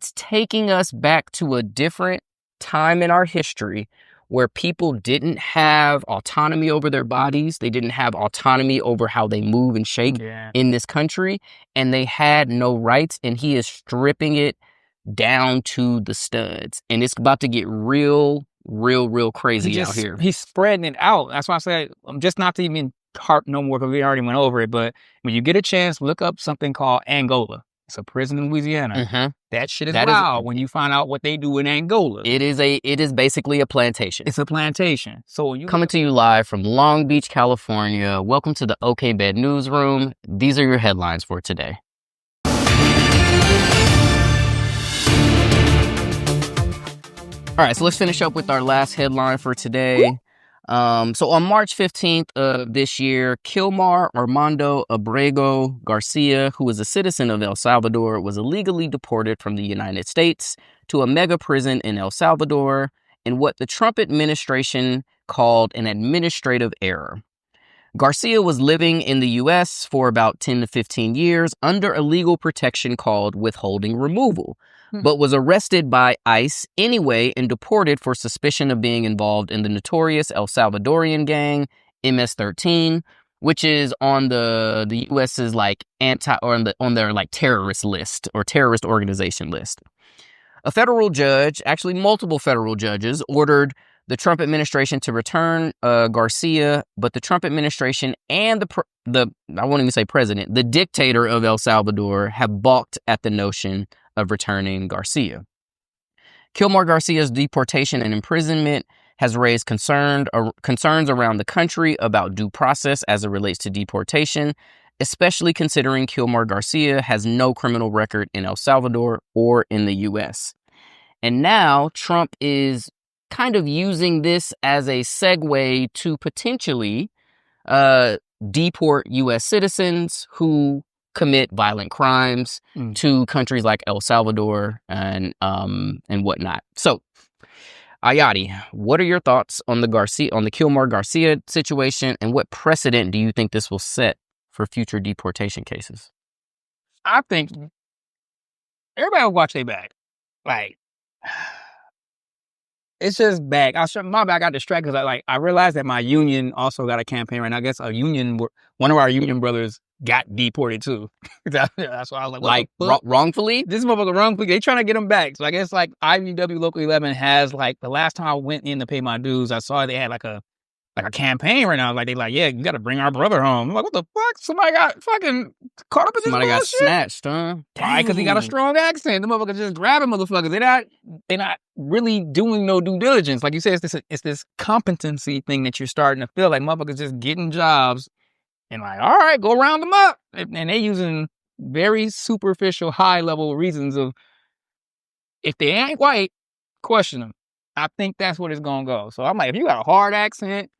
it's taking us back to a different time in our history where people didn't have autonomy over their bodies. They didn't have autonomy over how they move and shake in this country. And they had no rights. And he is stripping it down to the studs. And it's about to get real crazy out here. He's spreading it out. That's why I said, just not to even harp no more because we already went over it. But when you get a chance, look up something called Angola. It's a prison in Louisiana. That shit is wild when you find out what they do in Angola. It is basically a plantation. It's a plantation. So coming to you live from Long Beach, California. Welcome to the OK Bed Newsroom. These are your headlines for today. All right, so let's finish up with our last headline for today. So on March 15th of this year, Kilmar Armando Abrego Garcia, who is a citizen of El Salvador, was illegally deported from the United States to a mega prison in El Salvador in what the Trump administration called an administrative error. Garcia was living in the U.S. for about 10 to 15 years under a legal protection called withholding removal, but was arrested by ICE anyway and deported for suspicion of being involved in the notorious El Salvadorian gang MS-13, which is on the U.S.'s like on their like terrorist list or terrorist organization list. A federal judge, actually multiple federal judges, ordered the Trump administration to return Garcia, but the Trump administration and I won't even say president, the dictator of El Salvador have balked at the notion of returning Garcia. Kilmar Garcia's deportation and imprisonment has raised concerns around the country about due process as it relates to deportation, especially considering Kilmar Garcia has no criminal record in El Salvador or in the U.S. And now Trump is kind of using this as a segue to potentially deport U.S. citizens who commit violent crimes to countries like El Salvador and whatnot. So, Ayati, what are your thoughts on the Kilmar Garcia situation, and what precedent do you think this will set for future deportation cases? I think everybody will watch their back. Like, it's just back. My back got distracted because I realized that my union also got a campaign right now. I guess one of our union brothers got deported too. That's why I was like, wrongfully? This motherfucker wrongfully. They trying to get him back. So I guess like IVW Local 11 has like the last time I went in to pay my dues, I saw they had like a campaign right now. Like they yeah, you got to bring our brother home. I'm like, what the fuck? Somebody got fucking caught up in this Somebody got bullshit? snatched, huh? Why? Because he got a strong accent. The motherfucker just grabbing motherfuckers. They're not really doing no due diligence. Like you said, it's this competency thing that you're starting to feel like motherfuckers just getting jobs and like, all right, go round them up. And they using very superficial, high level reasons of if they ain't white, question them. I think that's what it's gonna go. So I'm like, if you got a hard accent,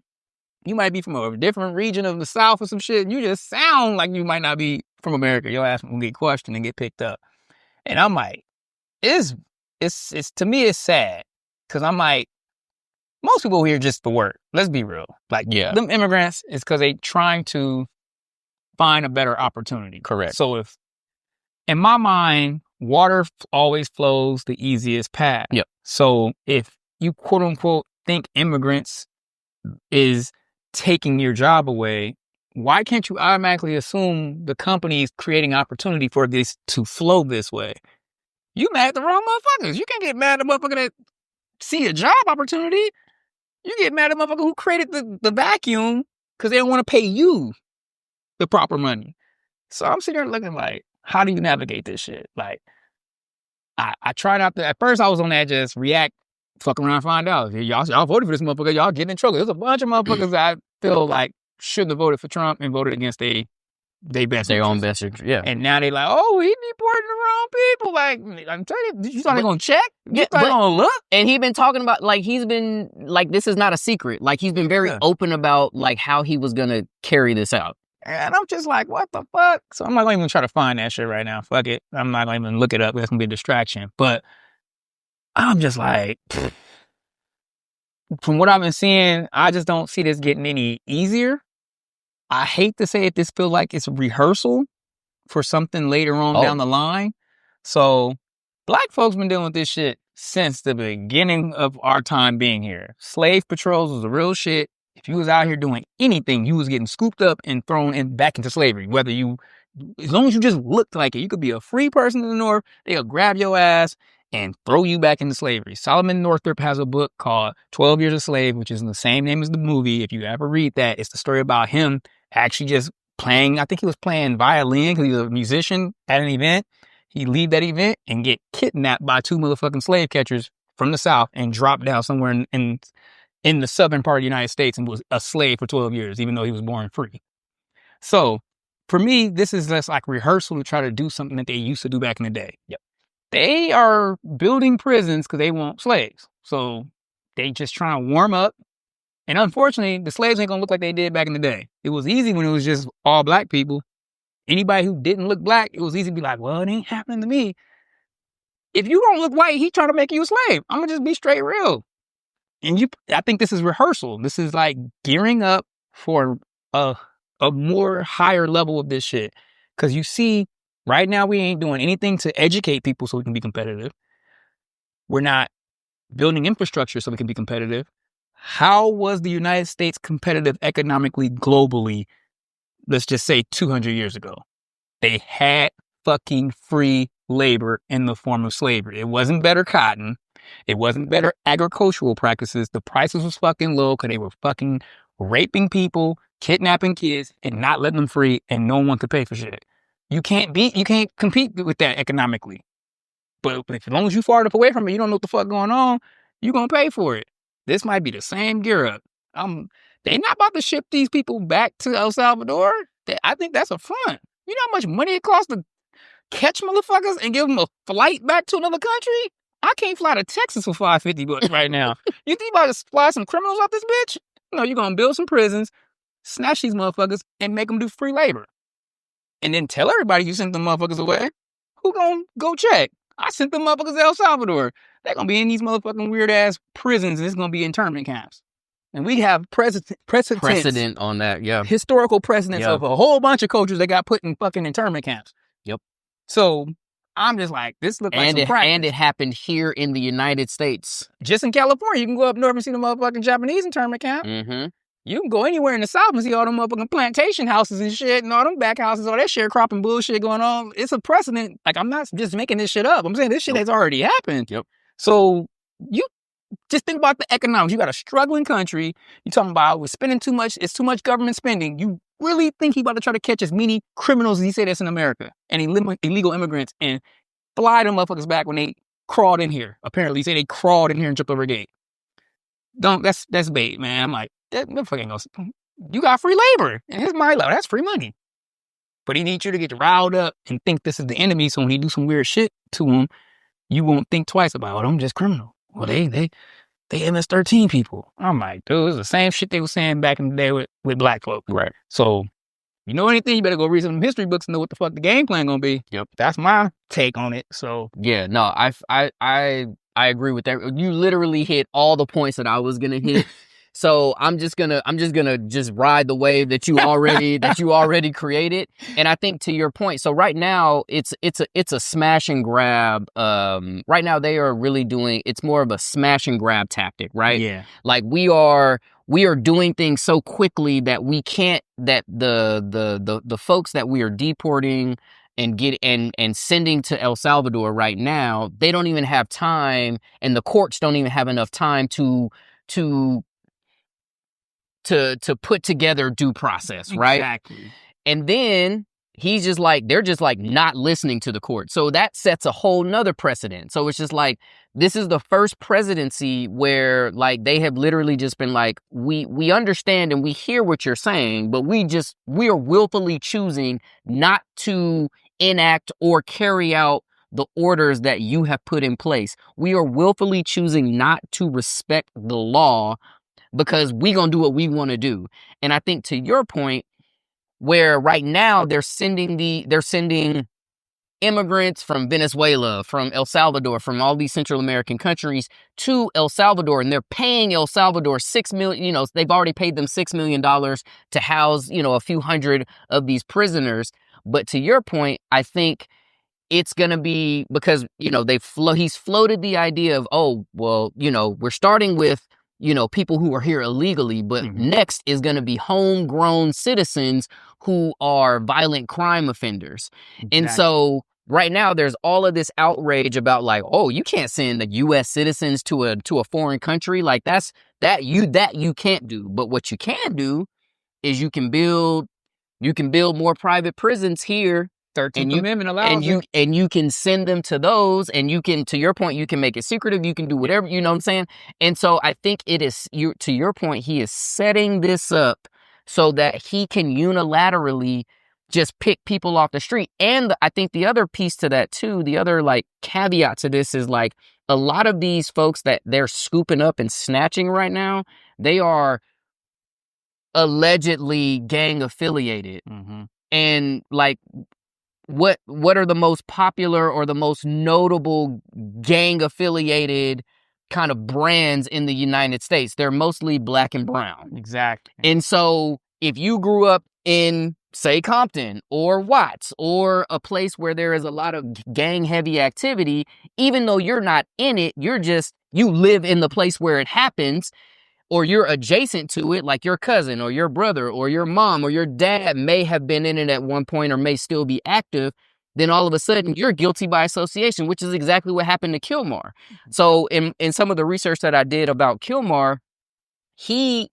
you might be from a different region of the South or some shit. You just sound like you might not be from America. Your ass will get questioned and get picked up. And I'm like, it's to me, it's sad. Cause I'm like, most people here just for work. Let's be real. Like, them immigrants is cause they trying to find a better opportunity. Correct. So if, in my mind, water always flows the easiest path. Yep. So if you quote unquote think immigrants is taking your job away, why can't you automatically assume the company is creating opportunity for this to flow this way? You mad at the wrong motherfuckers. You can't get mad at the motherfucker that see a job opportunity. You get mad at the motherfucker who created the vacuum because they don't want to pay you the proper money. So I'm sitting there looking like, how do you navigate this shit? Like, I try not to, at first I was on that just react, fuck around, find out. Y'all voted for this motherfucker, y'all getting in trouble. There's a bunch of motherfuckers that I feel like shouldn't have voted for Trump and voted against their own best interest. Yeah. And now they like, oh, he deporting the wrong people. Like, I'm telling you thought they gonna check? You thought they gonna look? And he been talking about, this is not a secret. Like, he's been very open about, like, how he was gonna carry this out. And I'm just like, what the fuck? So I'm not gonna even try to find that shit right now. Fuck it. I'm not gonna even look it up. That's gonna be a distraction. But I'm just like, from what I've been seeing, I just don't see this getting any easier. I hate to say it, this feels like it's a rehearsal for something later on down the line. So Black folks been dealing with this shit since the beginning of our time being here. Slave patrols was the real shit. If you was out here doing anything, you was getting scooped up and thrown back into slavery. As long as you just looked like it, you could be a free person in the North, they'll grab your ass and throw you back into slavery. Solomon Northup has a book called 12 Years a Slave, which is in the same name as the movie. If you ever read that, it's the story about him actually just playing, I think he was playing violin because he was a musician at an event. He'd leave that event and get kidnapped by 2 motherfucking slave catchers from the South and dropped down somewhere in the southern part of the United States and was a slave for 12 years, even though he was born free. So for me, this is just like rehearsal to try to do something that they used to do back in the day. Yep. They are building prisons because they want slaves. So they just trying to warm up. And unfortunately, the slaves ain't gonna look like they did back in the day. It was easy when it was just all black people. Anybody who didn't look black, it was easy to be like, well, it ain't happening to me. If you don't look white, he trying to make you a slave. I'm gonna just be straight real. And I think this is rehearsal. This is like gearing up for a more higher level of this shit. Because you see, right now we ain't doing anything to educate people so we can be competitive. We're not building infrastructure so we can be competitive. How was the United States competitive economically, globally, let's just say 200 years ago? They had fucking free labor in the form of slavery. It wasn't better cotton. It wasn't better agricultural practices. The prices was fucking low because they were fucking raping people, kidnapping kids, and not letting them free, and no one could pay for shit. You can't compete with that economically. But as long as you far enough away from it, you don't know what the fuck going on, you're gonna pay for it. This might be the same gear up. They not about to ship these people back to El Salvador. I think that's a front. You know how much money it costs to catch motherfuckers and give them a flight back to another country? I can't fly to Texas for $550 right now. You think about to fly some criminals off this bitch? No, you're gonna build some prisons, snatch these motherfuckers, and make them do free labor. And then tell everybody you sent them motherfuckers away. Who gonna go check? I sent them motherfuckers to El Salvador. They're gonna be in these motherfucking weird ass prisons, and it's gonna be internment camps. And we have precedent on that, yeah. Historical precedents of a whole bunch of cultures that got put in fucking internment camps. Yep. So I'm just like, this looks like some practice. And it happened here in the United States. Just in California, you can go up north and see the motherfucking Japanese internment camp. Mm-hmm. You can go anywhere in the South and see all them motherfucking plantation houses and shit and all them back houses, all that sharecropping bullshit going on. It's a precedent. Like, I'm not just making this shit up. I'm saying this shit has already happened. Yep. So you just think about the economics. You got a struggling country. You talking about we're spending too much. It's too much government spending. You really think he about to try to catch as many criminals as he said that's in America and illegal immigrants and fly them motherfuckers back when they crawled in here? Apparently, say they crawled in here and jumped over a gate. That's bait, man. I'm like, that motherfucker ain't gonna. You got free labor, and his mind, like, that's free money. But he needs you to get riled up and think this is the enemy. So when he do some weird shit to him, you won't think twice about it. I'm just criminal. Well, they MS-13 people. I'm like, dude, it's the same shit they were saying back in the day with black folk. Right. So, you know anything, you better go read some history books and know what the fuck the game plan gonna be. Yep. That's my take on it. So yeah, no, I agree with that. You literally hit all the points that I was gonna hit. So I'm just gonna ride the wave that you already created. And I think to your point, so right now it's a smash and grab. Right now they are really doing, it's more of a smash and grab tactic, right? Yeah. Like we are doing things so quickly that we can't, that the folks that we are deporting and sending to El Salvador right now, they don't even have time, and the courts don't even have enough time to put together due process, right? Exactly. And then they're just like not listening to the court. So that sets a whole nother precedent. So it's just like, this is the first presidency where like they have literally just been like, we understand and we hear what you're saying, but we are willfully choosing not to enact or carry out the orders that you have put in place. We are willfully choosing not to respect the law because we gonna do what we want to do. And I think to your point, where right now they're sending immigrants from Venezuela, from El Salvador, from all these Central American countries to El Salvador, and they're paying El Salvador $6 million, they've already paid them $6 million to house, a few hundred of these prisoners. But to your point, I think it's going to be because, he's floated the idea of, oh, well, we're starting with, people who are here illegally, but next is going to be homegrown citizens who are violent crime offenders. Exactly. And so right now there's all of this outrage about like, oh, you can't send the U.S. citizens to a foreign country. Like that you can't do. But what you can do is you can build more private prisons here. 13th Amendment allows it. And you can send them to those, and you can, to your point, you can make it secretive, you can do whatever, you know what I'm saying? And so I think it is, to your point, he is setting this up so that he can unilaterally just pick people off the street. And I think the other piece to that too, the other like caveat to this is like a lot of these folks that they're scooping up and snatching right now, they are allegedly gang affiliated. And like, what are the most popular or the most notable gang affiliated kind of brands in the United States? They're mostly black and brown. Exactly. And so if you grew up in, say, Compton or Watts or a place where there is a lot of gang heavy activity, even though you're not in it, you live in the place where it happens, or you're adjacent to it, like your cousin or your brother or your mom or your dad may have been in it at one point or may still be active, then all of a sudden you're guilty by association, which is exactly what happened to Kilmar. So in some of the research that I did about Kilmar, he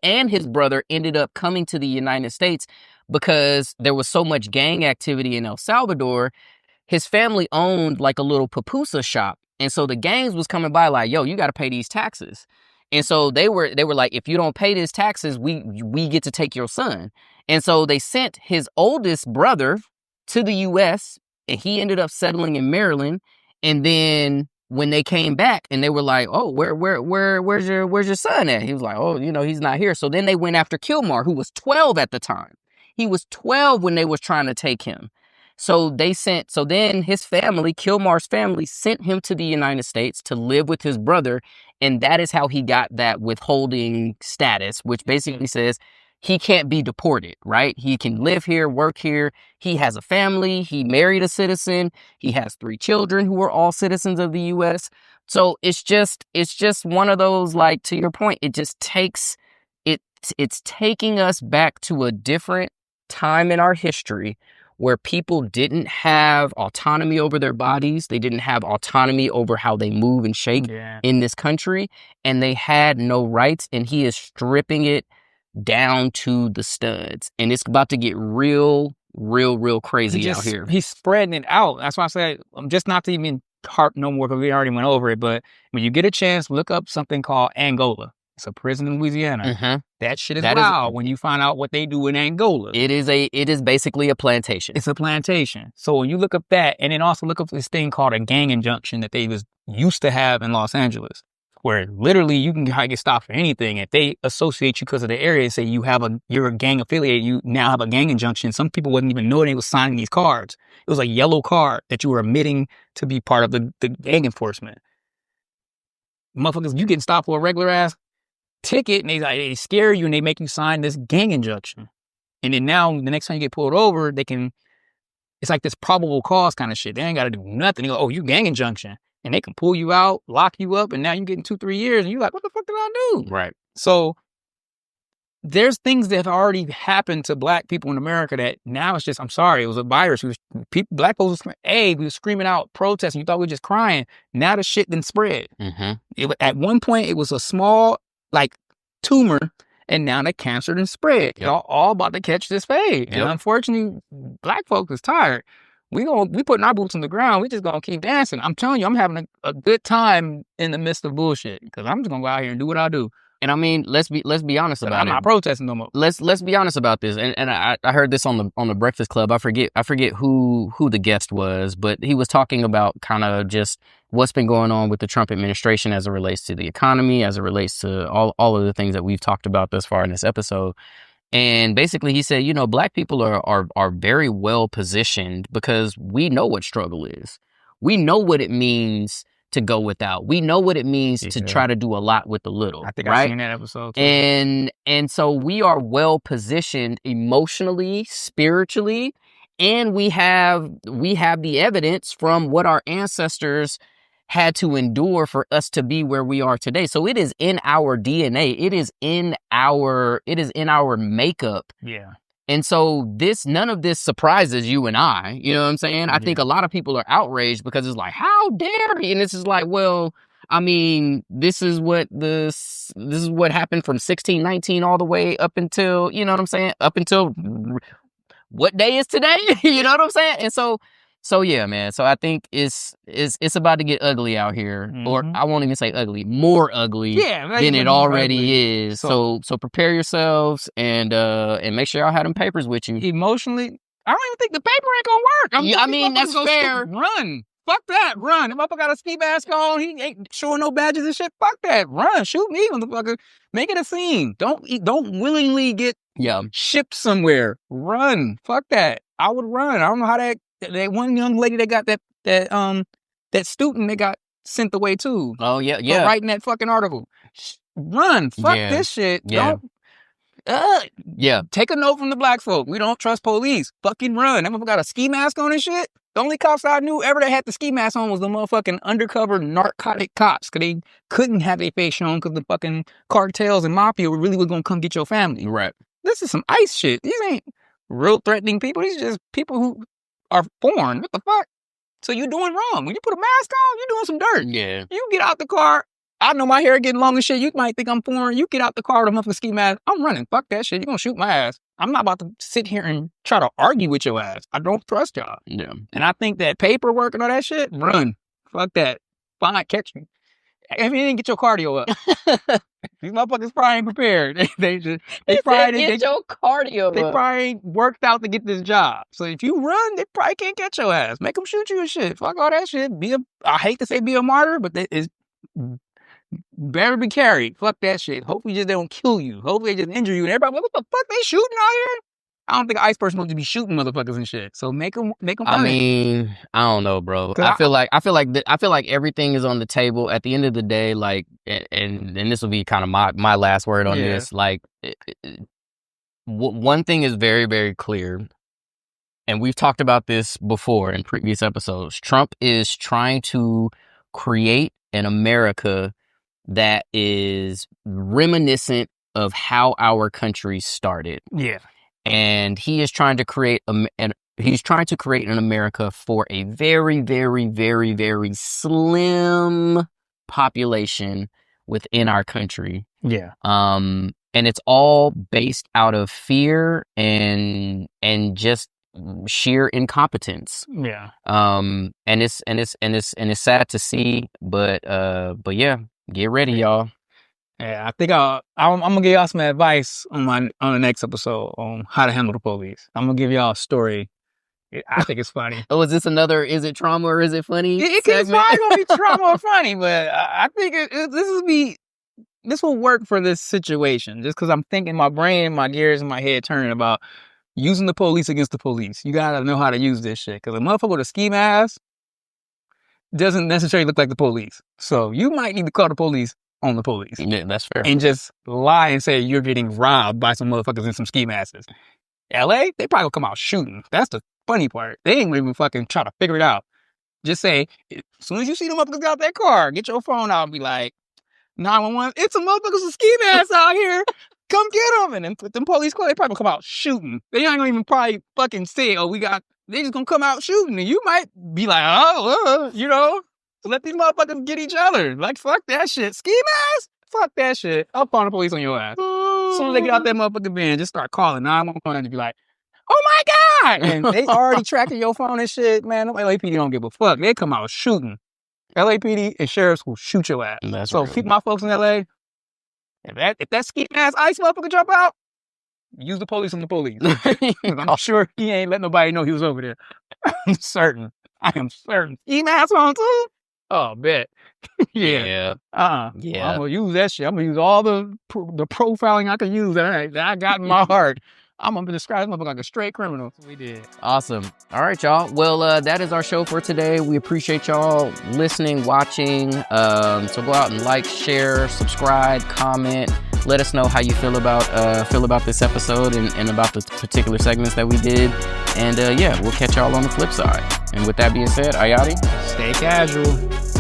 and his brother ended up coming to the United States because there was so much gang activity in El Salvador. His family owned like a little pupusa shop. And so the gangs was coming by like, yo, you got to pay these taxes. And so they were like, if you don't pay these taxes, we get to take your son. And so they sent his oldest brother to the U.S. and he ended up settling in Maryland. And then when they came back and they were like, oh, where's your son at? He was like, oh, he's not here. So then they went after Kilmar, who was 12 at the time. He was 12 when they was trying to take him. So then his family, Kilmar's family, sent him to the United States to live with his brother. And that is how he got that withholding status, which basically says he can't be deported, right? He can live here, work here. He has a family. He married a citizen. He has 3 children who are all citizens of the U.S. So it's just one of those, like, to your point, it just takes, it's taking us back to a different time in our history where people didn't have autonomy over their bodies. They didn't have autonomy over how they move and shake in this country. And they had no rights. And he is stripping it down to the studs. And it's about to get real crazy out here. He's spreading it out. That's why I say, just not to even harp no more, because we already went over it. But when you get a chance, look up something called Angola. It's a prison in Louisiana. That shit is wild when you find out what they do in Angola. It is basically a plantation. It's a plantation. So when you look up that, and then also look up this thing called a gang injunction that they used to have in Los Angeles, where literally you can get stopped for anything. If they associate you because of the area and say you're a gang affiliate, you now have a gang injunction. Some people wouldn't even know they was signing these cards. It was a yellow card that you were admitting to be part of the gang enforcement. Motherfuckers, you getting stopped for a regular ass ticket, and they scare you and they make you sign this gang injunction. And then now the next time you get pulled over, it's like this probable cause kind of shit. They ain't got to do nothing. They go, oh, you gang injunction. And they can pull you out, lock you up, and now you're getting 2-3 years, and you're like, what the fuck did I do? Right. So there's things that have already happened to black people in America that now it's just, I'm sorry, it was a virus. Black folks we were screaming out, protesting. You thought we were just crying. Now the shit didn't spread. At one point, it was a small, like, tumor, and now the cancer didn't spread. All about to catch this fade. And unfortunately, black folks is tired. We putting our boots on the ground. We just gonna keep dancing. I'm telling you, I'm having a good time in the midst of bullshit, because I'm just gonna go out here and do what I do. And I mean, let's be honest about it. I'm not protesting no more. Let's be honest about this. And I heard this on the Breakfast Club. I forget who the guest was, but he was talking about kind of just what's been going on with the Trump administration as it relates to the economy, as it relates to all of the things that we've talked about thus far in this episode. And basically he said, black people are very well positioned because we know what struggle is. We know what it means to go without. We know what it means to try to do a lot with the little. I think right? I've seen that episode too. And so we are well positioned emotionally, spiritually, And we have the evidence from what our ancestors had to endure for us to be where we are today. So it is in our DNA. It is in our makeup. Yeah. And so none of this surprises you and I. You know what I'm saying? I think a lot of people are outraged because it's like, how dare he? And this is like, well, I mean, this is what happened from 1619 all the way up until, you know what I'm saying? Up until what day is today? You know what I'm saying? And so yeah, man. So I think it's about to get ugly out here, or I won't even say ugly, more ugly than it already is. So prepare yourselves and make sure y'all have them papers with you. Emotionally, I don't even think the paper ain't gonna work. I mean, that's fair. Run. Fuck that. Run. The motherfucker got a ski mask on. He ain't showing no badges and shit. Fuck that. Run. Shoot me, motherfucker. Make it a scene. Don't willingly get shipped somewhere. Run. Fuck that. I would run. I don't know how that one young lady that got that student that got sent away too. Oh yeah. For writing that fucking article. Run. Fuck this shit. Don't. Take a note from the black folk. We don't trust police. Fucking run. That motherfucker got a ski mask on and shit. The only cops I knew ever that had the ski mask on was the motherfucking undercover narcotic cops. Cause they couldn't have their face shown because the fucking cartels and mafia really was gonna come get your family. Right. This is some ice shit. These ain't real threatening people. These are just people who are foreign. What the fuck? So you doing wrong. When you put a mask on, you doing some dirt. Yeah. You get out the car. I know my hair getting long and shit. You might think I'm foreign. You get out the car with a motherfucking ski mask. I'm running. Fuck that shit. You're gonna shoot my ass. I'm not about to sit here and try to argue with your ass. I don't trust y'all. Yeah. And I think that paperwork and all that shit, run. Fuck that. Fine, catch me. If you didn't get your cardio up. These motherfuckers probably ain't prepared. They probably didn't get your cardio up. They probably ain't worked out to get this job. So if you run, they probably can't catch your ass. Make them shoot you and shit. Fuck all that shit. I hate to say be a martyr, but that is better be carried. Fuck that shit. Hopefully they don't kill you. Hopefully they just injure you. And everybody, what the fuck they shooting out here? I don't think an ice person supposed to be shooting motherfuckers and shit. So make them. I mean, I don't know, bro. I feel like everything is on the table at the end of the day. Like, and this will be kind of my last word on this. Like, one thing is very, very clear, and we've talked about this before in previous episodes. Trump is trying to create an America that is reminiscent of how our country started. Yeah. And he is trying to create an America for a very, very, very, very slim population within our country. Yeah. And it's all based out of fear and just sheer incompetence. Yeah. And it's sad to see, but yeah, get ready, y'all. Yeah, I think I'm gonna give y'all some advice on the next episode on how to handle the police. I'm gonna give y'all a story. I think it's funny. Oh, is this another? Is it trauma or is it funny? It's probably gonna be trauma or funny, but I think this will work for this situation. Just because I'm thinking my brain, my gears in my head turning about using the police against the police. You gotta know how to use this shit. Because a motherfucker with a ski mask doesn't necessarily look like the police. So you might need to call the police on the police. Yeah, that's fair. And just lie and say you're getting robbed by some motherfuckers in some ski masks. LA, they probably will come out shooting. That's the funny part. They ain't even fucking try to figure it out. Just say, as soon as you see them motherfuckers out that car, get your phone out and be like, 911, it's a motherfuckers with ski masks out here. Come get them. And then put them police clothes, they probably come out shooting. They ain't gonna even probably fucking say, they just gonna come out shooting. And you might be like, you know, let these motherfuckers get each other. Like, fuck that shit. Ski mask? Fuck that shit. I'll call the police on your ass. As soon as they get out that motherfucking van, just start calling 911 and be like, oh my God. And they already tracking your phone and shit, man. No LAPD don't give a fuck. They come out shooting. LAPD and sheriffs will shoot your ass. So keep my folks in LA. If that ski mask ice motherfucker jump out, use the police on the police. I'm sure he ain't let nobody know he was over there. I'm certain. I am certain. Ski mask on too? Oh, bet. Yeah. Yeah. Yeah. I'm gonna use that shit. I'm gonna use all the profiling I can use that I got in my heart. I'm gonna describe this motherfucker like a straight criminal. We did. Awesome. All right, y'all. Well, that is our show for today. We appreciate y'all listening, watching. So go out and like, share, subscribe, comment. Let us know how you feel about this episode and about the particular segments that we did. And yeah, we'll catch y'all on the flip side. And with that being said, Ayati, Stay casual.